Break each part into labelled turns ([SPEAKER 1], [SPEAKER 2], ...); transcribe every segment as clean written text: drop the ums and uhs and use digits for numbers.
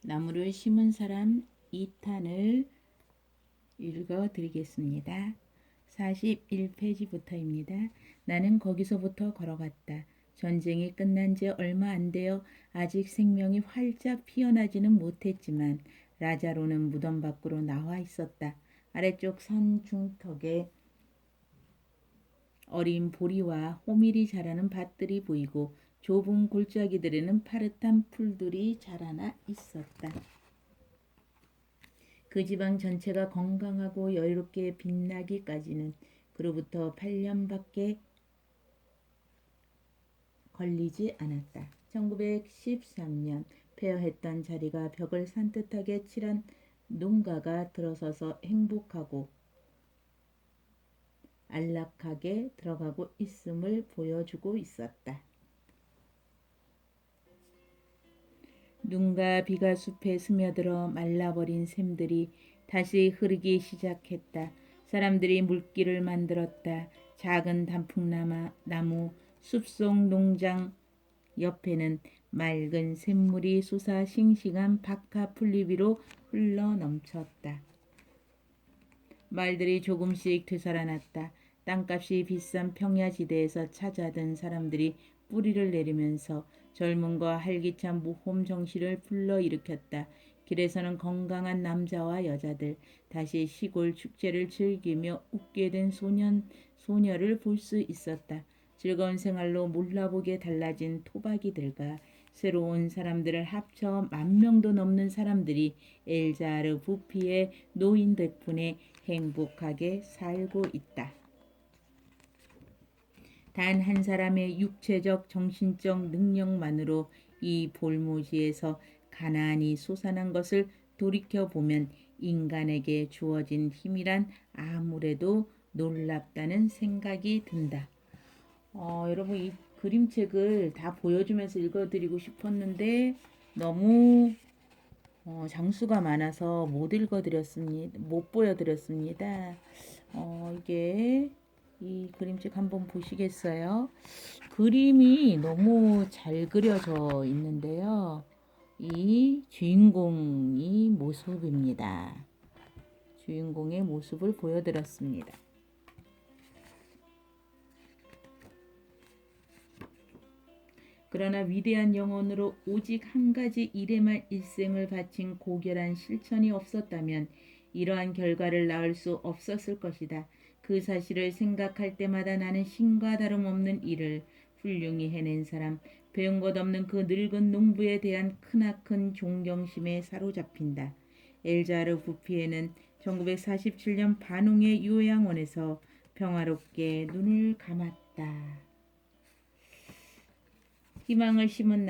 [SPEAKER 1] 나무를 심은 사람 2탄을 읽어드리겠습니다. 41페이지부터입니다. 나는 거기서부터 걸어갔다. 전쟁이 끝난 지 얼마 안 되어 아직 생명이 활짝 피어나지는 못했지만 라자로는 무덤 밖으로 나와 있었다. 아래쪽 산 중턱에 어린 보리와 호밀이 자라는 밭들이 보이고 좁은 골짜기들에는 파릇한 풀들이 자라나 있었다. 그 지방 전체가 건강하고 여유롭게 빛나기까지는 그로부터 8년밖에 걸리지 않았다. 1913년 폐허했던 자리가 벽을 산뜻하게 칠한 농가가 들어서서 행복하고 안락하게 들어가고 있음을 보여주고 있었다. 눈과 비가 숲에 스며들어 말라버린 샘들이 다시 흐르기 시작했다. 사람들이 물길을 만들었다. 작은 단풍나무 숲속 농장 옆에는 맑은 샘물이 솟아 싱싱한 박하 풀잎 위로 흘러넘쳤다. 말들이 조금씩 되살아났다. 땅값이 비싼 평야지대에서 찾아든 사람들이 뿌리를 내리면서 젊음과 활기찬 모험 정신을 불러일으켰다. 길에서는 건강한 남자와 여자들, 다시 시골 축제를 즐기며 웃게 된 소녀를 볼 수 있었다. 즐거운 생활로 몰라보게 달라진 토박이들과 새로운 사람들을 합쳐 10,000명도 넘는 사람들이 엘자르 부피의 노인 덕분에 행복하게 살고 있다. 단 한 사람의 육체적 정신적 능력만으로 이 볼모지에서 가난이 솟아난 것을 돌이켜보면 인간에게 주어진 힘이란 아무래도 놀랍다는 생각이 든다. 여러분 이 그림책을 다 보여주면서 읽어드리고 싶었는데 너무 장수가 많아서 못 보여드렸습니다. 이게 이 그림책 한번 보시겠어요? 그림이 너무 잘 그려져 있는데요. 이 주인공의 모습입니다. 주인공의 모습을 보여드렸습니다. 그러나 위대한 영혼으로 오직 한 가지 일에만 일생을 바친 고결한 실천이 없었다면 이러한 결과를 낳을 수 없었을 것이다. 그 사실을 생각할 때마다 나는 신과 다름없는 일을 훌륭히 해낸 사람, 배운 것 없는 그 늙은 농부에 대한 크나큰 존경심에 사로잡힌다. 엘자르 부피에는 1947년 반웅의 요양원에서 평화롭게 눈을 감았다. 희망을 심은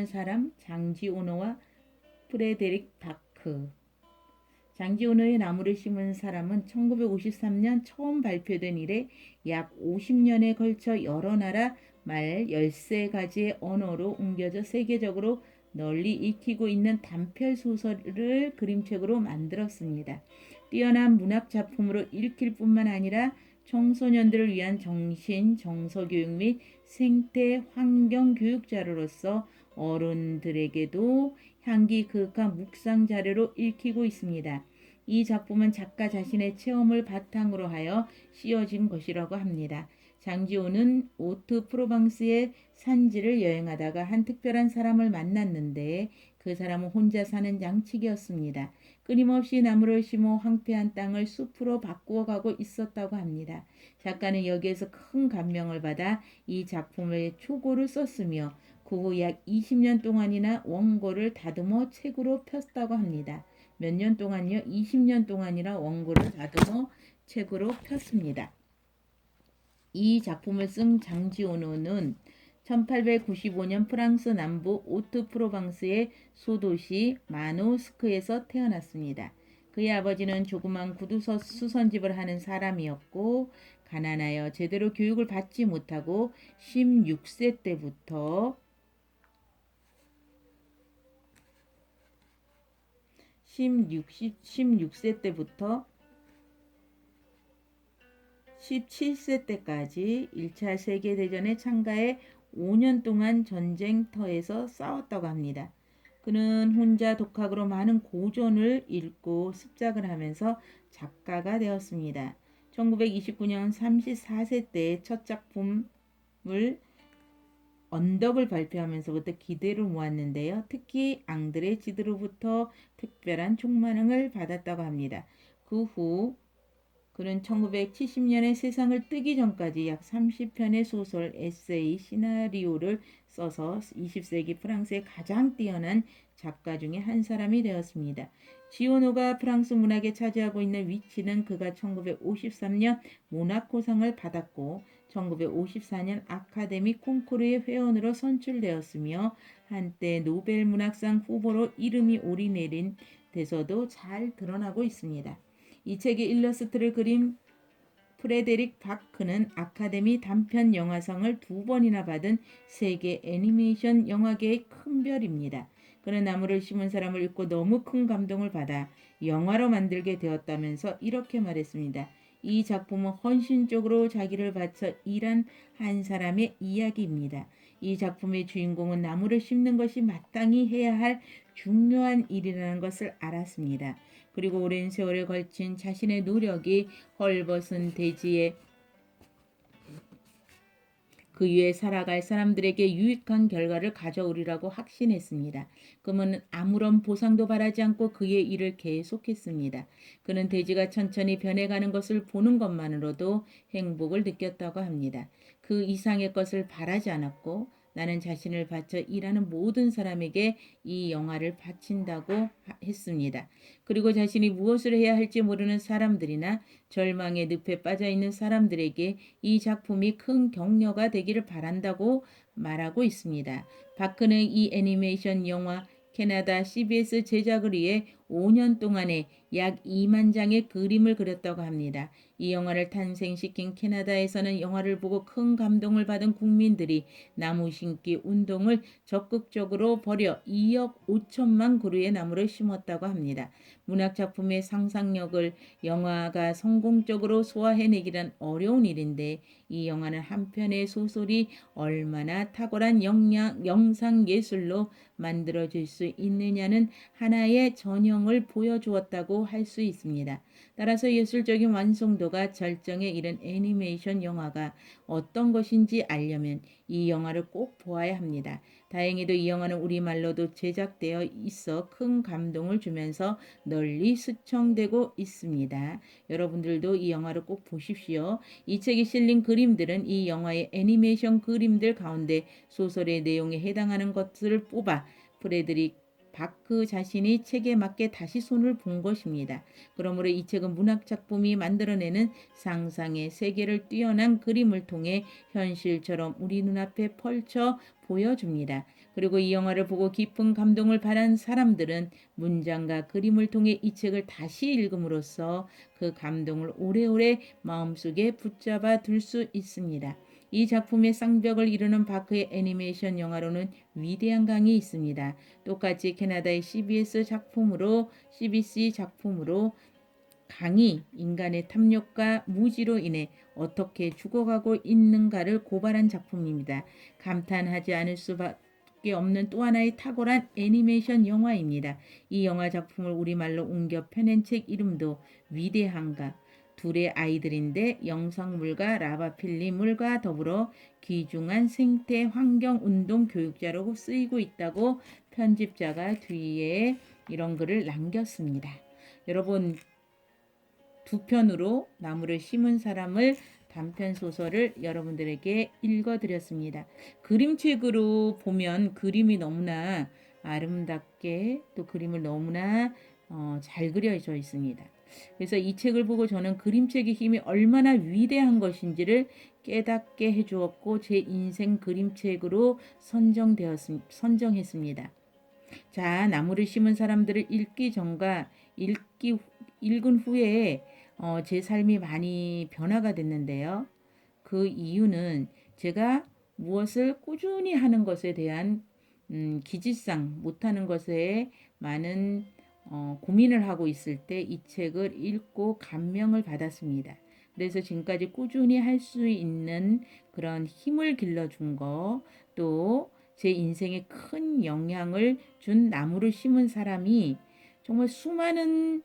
[SPEAKER 1] 사람 장지오노와 프레데릭 바크. 장지오노의 나무를 심은 사람은 1953년 처음 발표된 이래 약 50년에 걸쳐 여러 나라 말 13가지의 언어로 옮겨져 세계적으로 널리 익히고 있는 단편 소설을 그림책으로 만들었습니다. 뛰어난 문학 작품으로 읽힐 뿐만 아니라 청소년들을 위한 정신, 정서 교육 및 생태 환경 교육 자료로서 어른들에게도 향기 그윽한 묵상 자료로 읽히고 있습니다. 이 작품은 작가 자신의 체험을 바탕으로 하여 씌워진 것이라고 합니다. 장지호는 오트 프로방스의 산지를 여행하다가 한 특별한 사람을 만났는데 그 사람은 혼자 사는 양치기였습니다. 끊임없이 나무를 심어 황폐한 땅을 숲으로 바꾸어가고 있었다고 합니다. 작가는 여기에서 큰 감명을 받아 이 작품의 초고를 썼으며 그 후 약 20년 동안이나 원고를 다듬어 책으로 폈다고 합니다. 몇 년 동안요? 20년 동안이나 원고를 다듬어 책으로 폈습니다. 이 작품을 쓴 장지오노는 1895년 프랑스 남부 오트 프로방스의 소도시 마노스크에서 태어났습니다. 그의 아버지는 조그만 구두 수선집을 하는 사람이었고 가난하여 제대로 교육을 받지 못하고 16세 때부터 17세 때까지 1차 세계대전에 참가해 5년 동안 전쟁터에서 싸웠다고 합니다. 그는 혼자 독학으로 많은 고전을 읽고 습작을 하면서 작가가 되었습니다. 1929년 34세 때 첫 작품을 언덕을 발표하면서부터 기대를 모았는데요. 특히 앙드레 지드로부터 특별한 총만응을 받았다고 합니다. 그 후 그는 1970년에 세상을 뜨기 전까지 약 30편의 소설, 에세이, 시나리오를 써서 20세기 프랑스의 가장 뛰어난 작가 중에 한 사람이 되었습니다. 지오노가 프랑스 문학에 차지하고 있는 위치는 그가 1953년 모나코상을 받았고 1954년 아카데미 콩쿠르의 회원으로 선출되었으며 한때 노벨 문학상 후보로 이름이 오르내린 데서도 잘 드러나고 있습니다. 이 책의 일러스트를 그린 프레데릭 바크는 아카데미 단편 영화상을 2번이나 받은 세계 애니메이션 영화계의 큰 별입니다. 그는 나무를 심은 사람을 읽고 너무 큰 감동을 받아 영화로 만들게 되었다면서 이렇게 말했습니다. 이 작품은 헌신적으로 자기를 바쳐 일한 한 사람의 이야기입니다. 이 작품의 주인공은 나무를 심는 것이 마땅히 해야 할 중요한 일이라는 것을 알았습니다. 그리고 오랜 세월에 걸친 자신의 노력이 헐벗은 대지에 그 위에 살아갈 사람들에게 유익한 결과를 가져오리라고 확신했습니다. 그는 아무런 보상도 바라지 않고 그의 일을 계속했습니다. 그는 대지가 천천히 변해가는 것을 보는 것만으로도 행복을 느꼈다고 합니다. 그 이상의 것을 바라지 않았고 나는 자신을 바쳐 일하는 모든 사람에게 이 영화를 바친다고 했습니다. 그리고 자신이 무엇을 해야 할지 모르는 사람들이나 절망의 늪에 빠져 있는 사람들에게 이 작품이 큰 격려가 되기를 바란다고 말하고 있습니다. 바크는 이 애니메이션 영화 캐나다 CBS 제작을 위해 5년 동안에 약 2만 장의 그림을 그렸다고 합니다. 이 영화를 탄생시킨 캐나다에서는 영화를 보고 큰 감동을 받은 국민들이 나무 심기 운동을 적극적으로 벌여 2억 5천만 그루의 나무를 심었다고 합니다. 문학작품의 상상력을 영화가 성공적으로 소화해내기란 어려운 일인데 이 영화는 한 편의 소설이 얼마나 탁월한 영상예술로 만들어질 수 있느냐는 하나의 전형을 보여주었다고 할 수 있습니다. 따라서 예술적인 완성도가 절정에 이른 애니메이션 영화가 어떤 것인지 알려면 이 영화를 꼭 보아야 합니다. 다행히도 이 영화는 우리말로도 제작되어 있어 큰 감동을 주면서 널리 시청되고 있습니다. 여러분들도 이 영화를 꼭 보십시오. 이 책에 실린 그림들은 이 영화의 애니메이션 그림들 가운데 소설의 내용에 해당하는 것들을 뽑아 프레드릭 바크 자신이 책에 맞게 다시 손을 본 것입니다. 그러므로 이 책은 문학작품이 만들어내는 상상의 세계를 뛰어난 그림을 통해 현실처럼 우리 눈앞에 펼쳐 보여줍니다. 그리고 이 영화를 보고 깊은 감동을 받은 사람들은 문장과 그림을 통해 이 책을 다시 읽음으로써 그 감동을 오래오래 마음속에 붙잡아 둘 수 있습니다. 이 작품의 쌍벽을 이루는 바크의 애니메이션 영화로는 위대한 강이 있습니다. 똑같이 캐나다의 CBC 작품으로 강이 인간의 탐욕과 무지로 인해 어떻게 죽어가고 있는가를 고발한 작품입니다. 감탄하지 않을 수밖에 없는 또 하나의 탁월한 애니메이션 영화입니다. 이 영화 작품을 우리말로 옮겨 펴낸 책 이름도 위대한가. 둘의 아이들인데 영상물과 라바필리물과 더불어 귀중한 생태 환경 운동 교육자로 쓰이고 있다고 편집자가 뒤에 이런 글을 남겼습니다. 여러분, 두 편으로 나무를 심은 사람을 단편 소설을 여러분들에게 읽어드렸습니다. 그림책으로 보면 그림이 너무나 아름답게 또 그림을 너무나 잘 그려져 있습니다. 그래서 이 책을 보고 저는 그림책의 힘이 얼마나 위대한 것인지를 깨닫게 해주었고 제 인생 그림책으로 선정했습니다. 자, 나무를 심은 사람들을 읽은 후에 제 삶이 많이 변화가 됐는데요. 그 이유는 제가 무엇을 꾸준히 하는 것에 대한 기질상 못하는 것에 많은 고민을 하고 있을 때 이 책을 읽고 감명을 받았습니다. 그래서 지금까지 꾸준히 할 수 있는 그런 힘을 길러준 거, 또 제 인생에 큰 영향을 준 나무를 심은 사람이 정말 수많은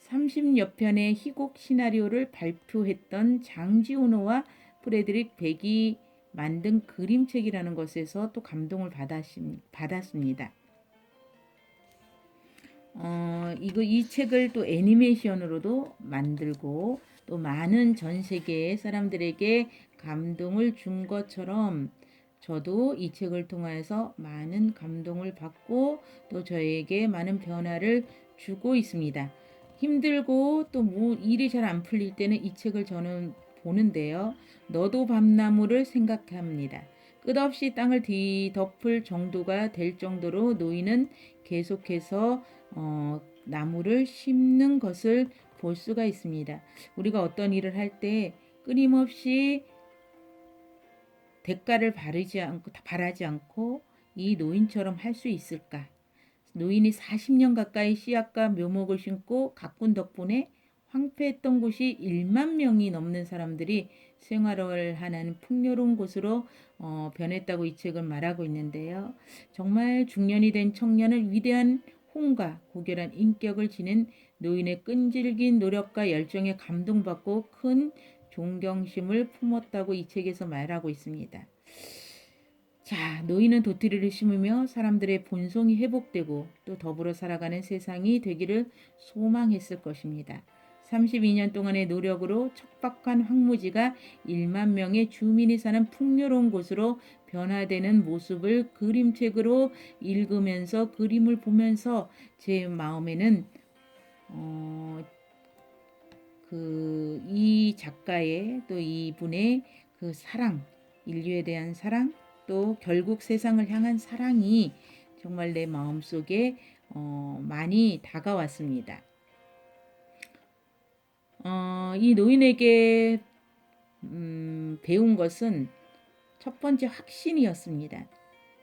[SPEAKER 1] 30여 편의 희곡 시나리오를 발표했던 장지오노와 프레드릭 백이 만든 그림책이라는 것에서 또 감동을 받았습니다. 이 책을 또 애니메이션으로도 만들고 또 많은 전 세계의 사람들에게 감동을 준 것처럼 저도 이 책을 통해서 많은 감동을 받고 또 저에게 많은 변화를 주고 있습니다. 힘들고 또 일이 잘 안 풀릴 때는 이 책을 저는 보는데요. 너도 밤나무를 생각합니다. 끝없이 땅을 뒤덮을 정도가 될 정도로 노인은 계속해서 나무를 심는 것을 볼 수가 있습니다. 우리가 어떤 일을 할 때 끊임없이 대가를 바라지 않고 이 노인처럼 할 수 있을까? 노인이 40년 가까이 씨앗과 묘목을 심고 가꾼 덕분에 황폐했던 곳이 1만 명이 넘는 사람들이 생활을 하는 풍요로운 곳으로 변했다고 이 책은 말하고 있는데요. 정말 중년이 된 청년은 위대한 홍과 고결한 인격을 지닌 노인의 끈질긴 노력과 열정에 감동받고 큰 존경심을 품었다고 이 책에서 말하고 있습니다. 자, 노인은 도토리를 심으며 사람들의 본성이 회복되고 또 더불어 살아가는 세상이 되기를 소망했을 것입니다. 32년 동안의 노력으로 척박한 황무지가 1만 명의 주민이 사는 풍요로운 곳으로 변화되는 모습을 그림책으로 읽으면서 그림을 보면서 제 마음에는 이 작가의 또 이분의 그 사랑, 인류에 대한 사랑, 또 결국 세상을 향한 사랑이 정말 내 마음속에 많이 다가왔습니다. 이 노인에게 배운 것은 첫 번째 확신이었습니다.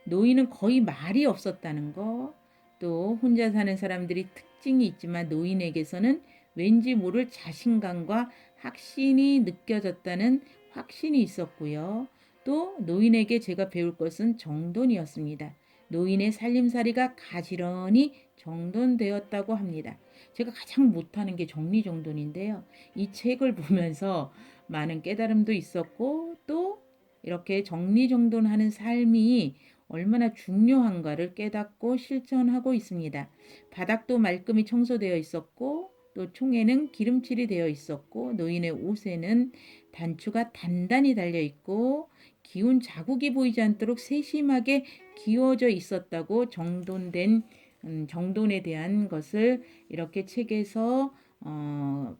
[SPEAKER 1] 노인은 거의 말이 없었다는 거, 또 혼자 사는 사람들이 특징이 있지만 노인에게서는 왠지 모를 자신감과 확신이 느껴졌다는 확신이 있었고요. 또 노인에게 제가 배울 것은 정돈이었습니다. 노인의 살림살이가 가지런히 정돈되었다고 합니다. 제가 가장 못하는 게 정리정돈인데요. 이 책을 보면서 많은 깨달음도 있었고 또 이렇게 정리정돈하는 삶이 얼마나 중요한가를 깨닫고 실천하고 있습니다. 바닥도 말끔히 청소되어 있었고 또 총에는 기름칠이 되어 있었고 노인의 옷에는 단추가 단단히 달려 있고 기운 자국이 보이지 않도록 세심하게 기워져 있었다고 정돈에 대한 것을 이렇게 책에서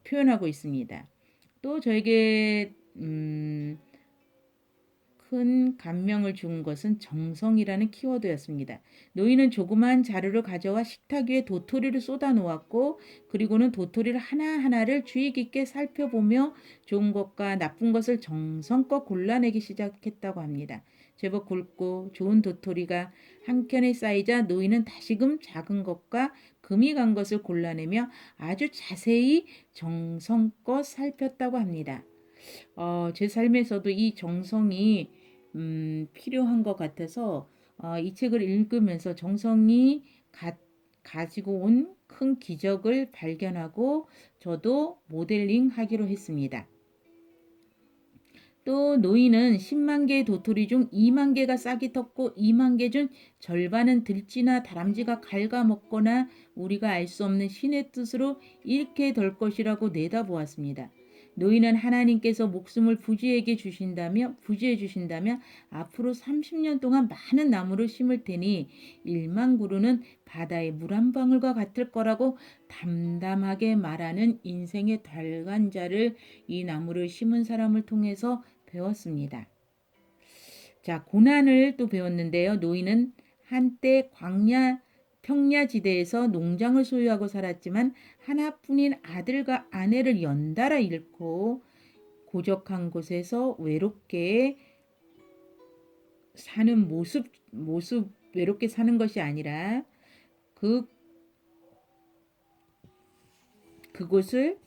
[SPEAKER 1] 표현하고 있습니다. 또 저에게 큰 감명을 준 것은 정성이라는 키워드였습니다. 노인은 조그만 자루를 가져와 식탁 위에 도토리를 쏟아 놓았고 그리고는 도토리를 하나하나를 주의 깊게 살펴보며 좋은 것과 나쁜 것을 정성껏 골라내기 시작했다고 합니다. 제법 굵고 좋은 도토리가 한 켠에 쌓이자 노인은 다시금 작은 것과 금이 간 것을 골라내며 아주 자세히 정성껏 살폈다고 합니다. 제 삶에서도 이 정성이 필요한 것 같아서 이 책을 읽으면서 정성이 가지고 온 큰 기적을 발견하고 저도 모델링 하기로 했습니다. 또 노인은 10만 개의 도토리 중 2만 개가 싹이 텄고 2만 개 중 절반은 들쥐나 다람쥐가 갉아먹거나 우리가 알 수 없는 신의 뜻으로 잃게 될 것이라고 내다보았습니다. 노인은 하나님께서 목숨을 부지해 주신다면 앞으로 30년 동안 많은 나무를 심을 테니 1만 그루는 바다의 물 한 방울과 같을 거라고 담담하게 말하는 인생의 달관자를 이 나무를 심은 사람을 통해서 배웠습니다. 자, 고난을 또 배웠는데요. 노인은 한때 평야지대에서 농장을 소유하고 살았지만 하나뿐인 아들과 아내를 연달아 잃고 고적한 곳에서 외롭게 사는 외롭게 사는 것이 아니라 그곳을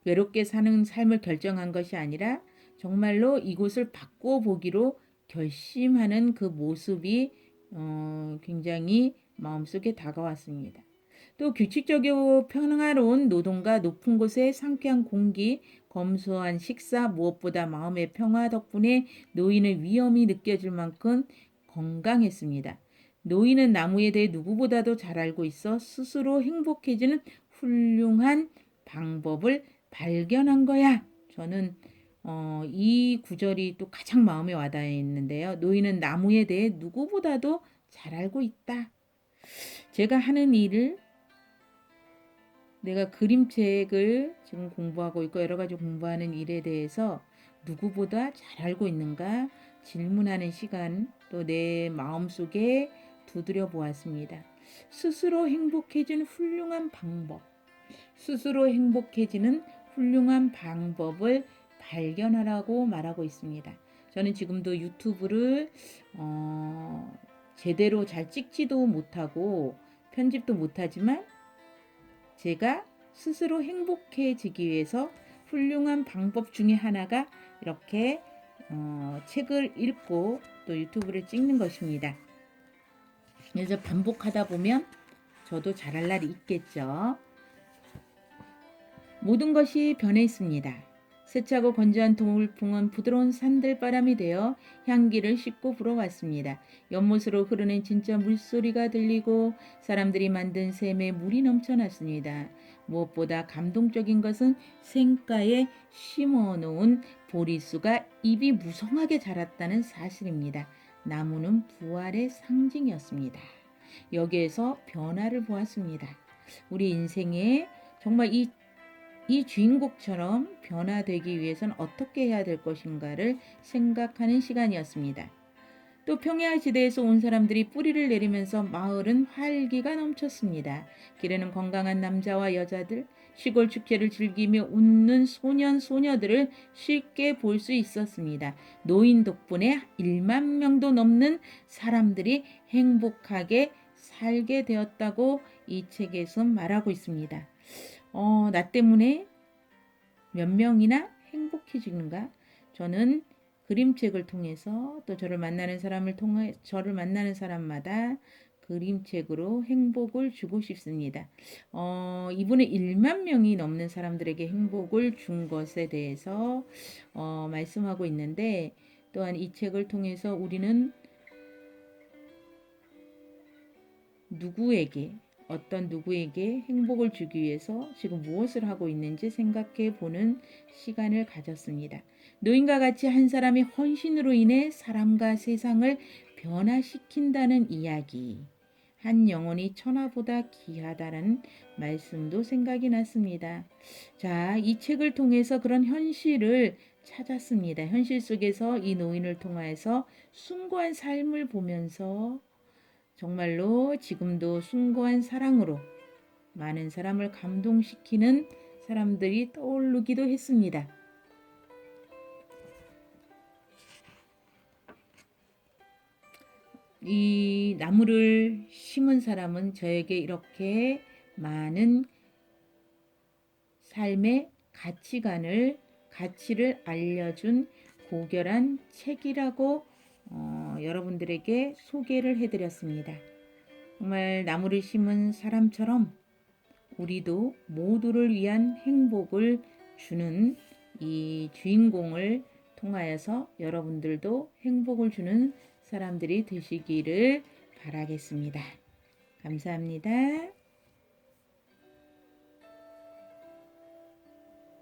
[SPEAKER 1] 외롭게 사는 삶을 결정한 것이 아니라 정말로 이곳을 바꿔보기로 결심하는 그 모습이 굉장히 마음속에 다가왔습니다. 또 규칙적이고 평화로운 노동과 높은 곳의 상쾌한 공기, 검소한 식사, 무엇보다 마음의 평화 덕분에 노인은 위험이 느껴질 만큼 건강했습니다. 노인은 나무에 대해 누구보다도 잘 알고 있어 스스로 행복해지는 훌륭한 방법을 발견한 거야. 저는 이 구절이 또 가장 마음에 와닿았는데요. 노인은 나무에 대해 누구보다도 잘 알고 있다. 제가 하는 일을 내가 그림책을 지금 공부하고 있고 여러 가지 공부하는 일에 대해서 누구보다 잘 알고 있는가 질문하는 시간 또 내 마음속에 두드려 보았습니다. 스스로 행복해지는 훌륭한 방법. 스스로 행복해지는 훌륭한 방법을 발견하라고 말하고 있습니다. 저는 지금도 유튜브를 제대로 잘 찍지도 못하고 편집도 못하지만 제가 스스로 행복해지기 위해서 훌륭한 방법 중에 하나가 이렇게 책을 읽고 또 유튜브를 찍는 것입니다. 그래서 반복하다 보면 저도 잘할 날이 있겠죠. 모든 것이 변해 있습니다. 세차고 건조한 돌풍은 부드러운 산들바람이 되어 향기를 싣고 불어왔습니다. 연못으로 흐르는 진짜 물소리가 들리고 사람들이 만든 샘에 물이 넘쳐났습니다. 무엇보다 감동적인 것은 생가에 심어놓은 보리수가 잎이 무성하게 자랐다는 사실입니다. 나무는 부활의 상징이었습니다. 여기에서 변화를 보았습니다. 우리 인생에 정말 이 주인공처럼 변화되기 위해서는 어떻게 해야 될 것인가를 생각하는 시간이었습니다. 또 평야 지대에서 온 사람들이 뿌리를 내리면서 마을은 활기가 넘쳤습니다. 길에는 건강한 남자와 여자들, 시골 축제를 즐기며 웃는 소년, 소녀들을 쉽게 볼 수 있었습니다. 노인 덕분에 1만 명도 넘는 사람들이 행복하게 살게 되었다고 이 책에서 말하고 있습니다. 나 때문에 몇 명이나 행복해지는가? 저는 그림책을 통해서 또 저를 만나는 사람마다 그림책으로 행복을 주고 싶습니다. 이분의 1만 명이 넘는 사람들에게 행복을 준 것에 대해서 말씀하고 있는데 또한 이 책을 통해서 우리는 어떤 누구에게 행복을 주기 위해서 지금 무엇을 하고 있는지 생각해 보는 시간을 가졌습니다. 노인과 같이 한 사람의 헌신으로 인해 사람과 세상을 변화시킨다는 이야기. 한 영혼이 천하보다 귀하다는 말씀도 생각이 났습니다. 자, 이 책을 통해서 그런 현실을 찾았습니다. 현실 속에서 이 노인을 통하여서 숭고한 삶을 보면서 정말로 지금도 숭고한 사랑으로 많은 사람을 감동시키는 사람들이 떠오르기도 했습니다. 이 나무를 심은 사람은 저에게 이렇게 많은 삶의 가치를 알려준 고결한 책이라고 여러분들에게 소개를 해드렸습니다. 정말 나무를 심은 사람처럼 우리도 모두를 위한 행복을 주는 이 주인공을 통하여서 여러분들도 행복을 주는 사람들이 되시기를 바라겠습니다. 감사합니다.